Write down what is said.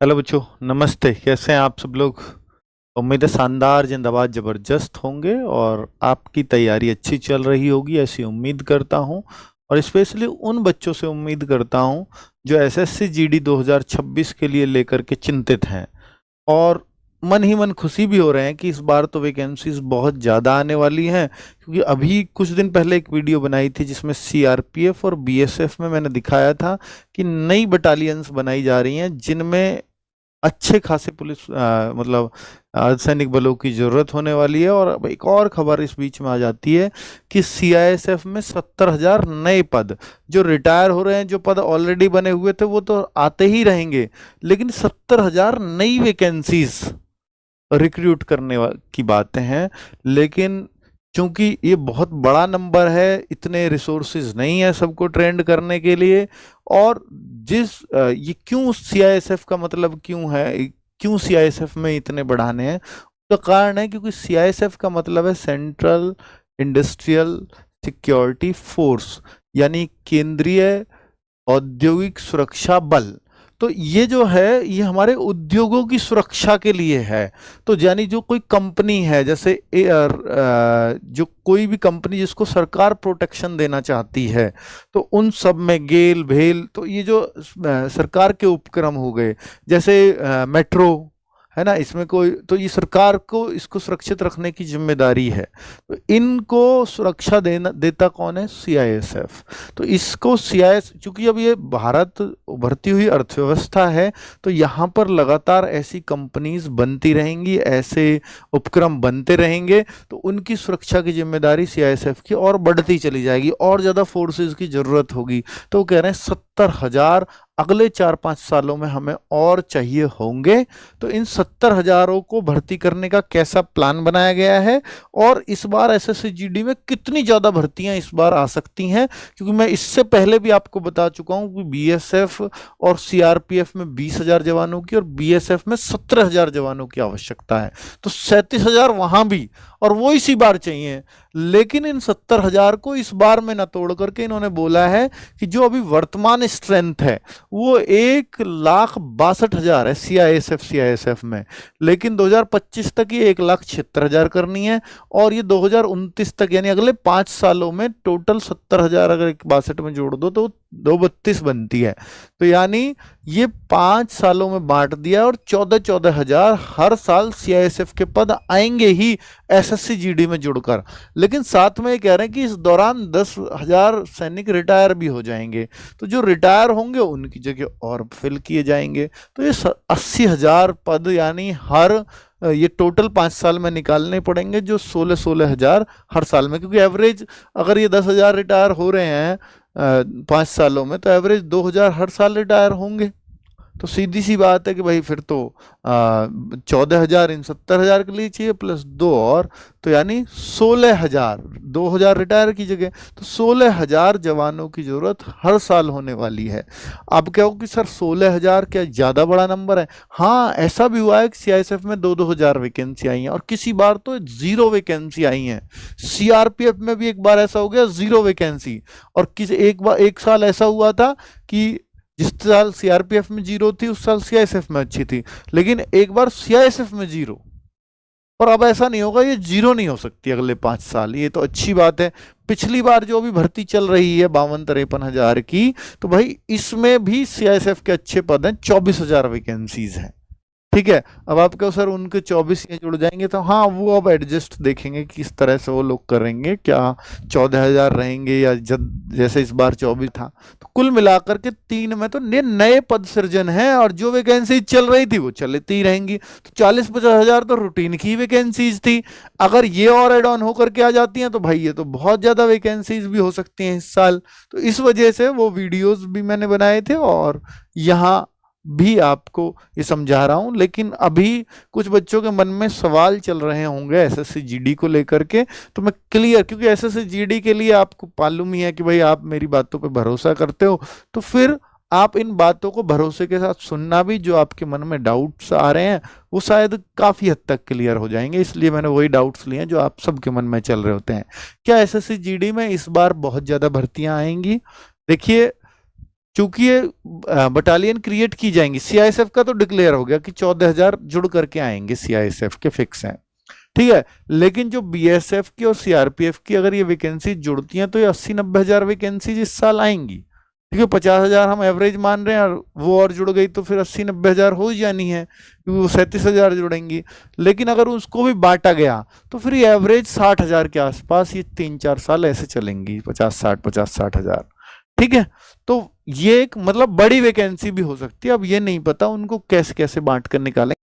Hello बच्चों, नमस्ते। कैसे हैं आप सब लोग? उम्मीद है शानदार, जिंदाबाद, जबरदस्त होंगे और आपकी तैयारी अच्छी चल रही होगी, ऐसी उम्मीद करता हूं। और स्पेशली उन बच्चों से उम्मीद करता हूं जो एसएससी जीडी 2026 के लिए लेकर के चिंतित हैं और मन ही मन खुशी भी हो रहे हैं कि इस बार तो वैकेंसीज बहुत ज़्यादा आने वाली हैं। क्योंकि अभी कुछ दिन पहले एक वीडियो बनाई थी जिसमें सीआरपीएफ और बीएसएफ में मैंने दिखाया था कि नई बटालियंस बनाई जा रही हैं जिनमें अच्छे खासे पुलिस मतलब अर्धसैनिक बलों की जरूरत होने वाली है। और अब एक और खबर इस बीच में आ जाती है कि सीआईएसएफ में 70,000 नए पद, जो रिटायर हो रहे हैं, जो पद ऑलरेडी बने हुए थे वो तो आते ही रहेंगे, लेकिन 70,000 नई वैकेंसीज रिक्रूट की बातें हैं। लेकिन चूंकि ये बहुत बड़ा नंबर है, इतने रिसोर्सेज नहीं है सबको ट्रेंड करने के लिए। और ये क्यों सीआईएसएफ का मतलब क्यों है, क्यों सीआईएसएफ में इतने बढ़ाने हैं? उसका कारण है क्योंकि सीआईएसएफ का मतलब है सेंट्रल इंडस्ट्रियल सिक्योरिटी फोर्स, यानी केंद्रीय औद्योगिक सुरक्षा बल। तो ये जो है ये हमारे उद्योगों की सुरक्षा के लिए है। तो यानी जो कोई कंपनी है, जैसे जो कोई भी कंपनी जिसको सरकार प्रोटेक्शन देना चाहती है, तो उन सब में गेल भेल, तो ये जो सरकार के उपक्रम हो गए, जैसे मेट्रो है ना, इसमें कोई, तो ये सरकार को इसको सुरक्षित रखने की जिम्मेदारी है। तो इनको सुरक्षा देता कौन है? सीआईएसएफ। तो इसको सीआईएस, चूंकि अब ये भारत उभरती हुई अर्थव्यवस्था है, तो यहाँ पर लगातार ऐसी कंपनीज बनती रहेंगी, ऐसे उपक्रम बनते रहेंगे, तो उनकी सुरक्षा की जिम्मेदारी सीआईएसएफ की और बढ़ती चली जाएगी, और ज़्यादा फोर्सेस की ज़रूरत होगी। तो वो कह रहे हैं 70,000 अगले 4-5 सालों में हमें और चाहिए होंगे। तो इन 70,000 को भर्ती करने का कैसा प्लान बनाया गया है, और इस बार एसएससी जीडी में कितनी ज़्यादा भर्तियां इस बार आ सकती हैं? क्योंकि मैं इससे पहले भी आपको बता चुका हूं कि बीएसएफ और सीआरपीएफ में 20,000 जवानों की और बीएसएफ में 17,000 जवानों की आवश्यकता है। तो 37,000 वहां भी, और वो इसी बार चाहिए। लेकिन इन 70,000 को इस बार में न तोड़ करके इन्होंने बोला है कि जो अभी वर्तमान स्ट्रेंथ है वो 1,62,000 है सीआईएसएफ में, लेकिन 2025 तक ये 1,76,000 करनी है। और ये 2029 तक, यानी अगले 5 सालों में टोटल 70,000 अगर 62 में जोड़ दो तो 232 बनती है। तो यानी ये 5 सालों में बांट दिया, और 14,000 हर साल सीआईएसएफ के पद आएंगे ही एसएससी जीडी में जुड़कर। लेकिन साथ में ये कह रहे हैं कि इस दौरान 10,000 सैनिक रिटायर भी हो जाएंगे, तो जो रिटायर होंगे उनकी जगह और फिल किए जाएंगे। तो ये 80,000 पद, यानी हर ये टोटल 5 साल में निकालने पड़ेंगे, जो 16,000 हर साल में। क्योंकि एवरेज अगर ये 10,000 रिटायर हो रहे हैं 5 सालों में, तो एवरेज 2,000 हर साल रिटायर होंगे। तो सीधी सी बात है कि भाई फिर तो 14,000 इन 70,000 के लिए चाहिए, प्लस 2 और, तो यानी 16,000, 2,000 रिटायर की जगह, तो 16,000 जवानों की जरूरत हर साल होने वाली है। अब क्या हो कि सर 16,000 क्या ज़्यादा बड़ा नंबर है? हाँ, ऐसा भी हुआ है कि सीआईएसएफ में 2-2 हज़ार वैकेंसी आई हैं, और किसी बार तो 0 वैकेंसी आई हैं। सीआरपीएफ में भी एक बार ऐसा हो गया 0 वैकेंसी। और एक साल ऐसा हुआ था कि जिस साल सीआरपीएफ में 0 थी उस साल सीआईएसएफ में अच्छी थी, लेकिन एक बार सीआईएसएफ में 0। और अब ऐसा नहीं होगा, ये 0 नहीं हो सकती अगले 5 साल। ये तो अच्छी बात है। पिछली बार जो भी भर्ती चल रही है 52-53 हज़ार की, तो भाई इसमें भी सीआईएसएफ के अच्छे पद हैं, 24,000 वैकेंसीज हैं। ठीक है, अब आप कहो सर उनके 24 ये जुड़ जाएंगे, तो हाँ, वो अब एडजस्ट देखेंगे किस तरह से वो लोग करेंगे, क्या 14,000 रहेंगे या जैसे इस बार 24 था। तो कुल मिलाकर के 3 में तो नए पद सृजन है, और जो वैकेंसी चल रही थी वो चलती ही रहेंगी। तो 40-50 हज़ार तो रूटीन की वैकेंसीज थी। अगर ये और एड ऑन होकर के आ जाती हैं तो भाई ये तो बहुत ज़्यादा वैकेंसीज भी हो सकती हैं इस साल। तो इस वजह से वो वीडियोज़ भी मैंने बनाए थे, और यहाँ भी आपको ये समझा रहा हूं। लेकिन अभी कुछ बच्चों के मन में सवाल चल रहे होंगे एसएससी जीडी को लेकर के, तो मैं क्लियर, क्योंकि एसएससी जीडी के लिए आपको मालूम ही है कि भाई आप मेरी बातों पे भरोसा करते हो, तो फिर आप इन बातों को भरोसे के साथ सुनना भी, जो आपके मन में डाउट्स आ रहे हैं वो शायद काफी हद तक क्लियर हो जाएंगे। इसलिए मैंने वही डाउट्स लिए हैं जो आप सबके मन में चल रहे होते हैं। क्या एसएससी जीडी में इस बार बहुत ज्यादा भर्तियां आएंगी? देखिए, चूंकि ये बटालियन क्रिएट की जाएंगी, सीआईएसएफ का तो डिक्लेयर हो गया कि 14,000 जुड़ करके आएंगे, सीआईएसएफ के फिक्स हैं, ठीक है। लेकिन जो बीएसएफ की और सीआरपीएफ की अगर ये वैकेंसी जुड़ती हैं तो ये 80-90 हजार वैकेंसीज इस साल आएंगी, ठीक है। 50,000 हम एवरेज मान रहे हैं और वो और जुड़ गई तो फिर 80-90 हजार हो ही जानी है, क्योंकि वो 37,000 जुड़ेंगी। लेकिन अगर उसको भी बांटा गया तो फिर ये एवरेज 60,000 के आसपास ये 3-4 साल ऐसे चलेंगी, 50-60 हजार, ठीक है। तो ये एक मतलब बड़ी वैकेंसी भी हो सकती है। अब ये नहीं पता उनको कैसे कैसे बांट कर निकालें।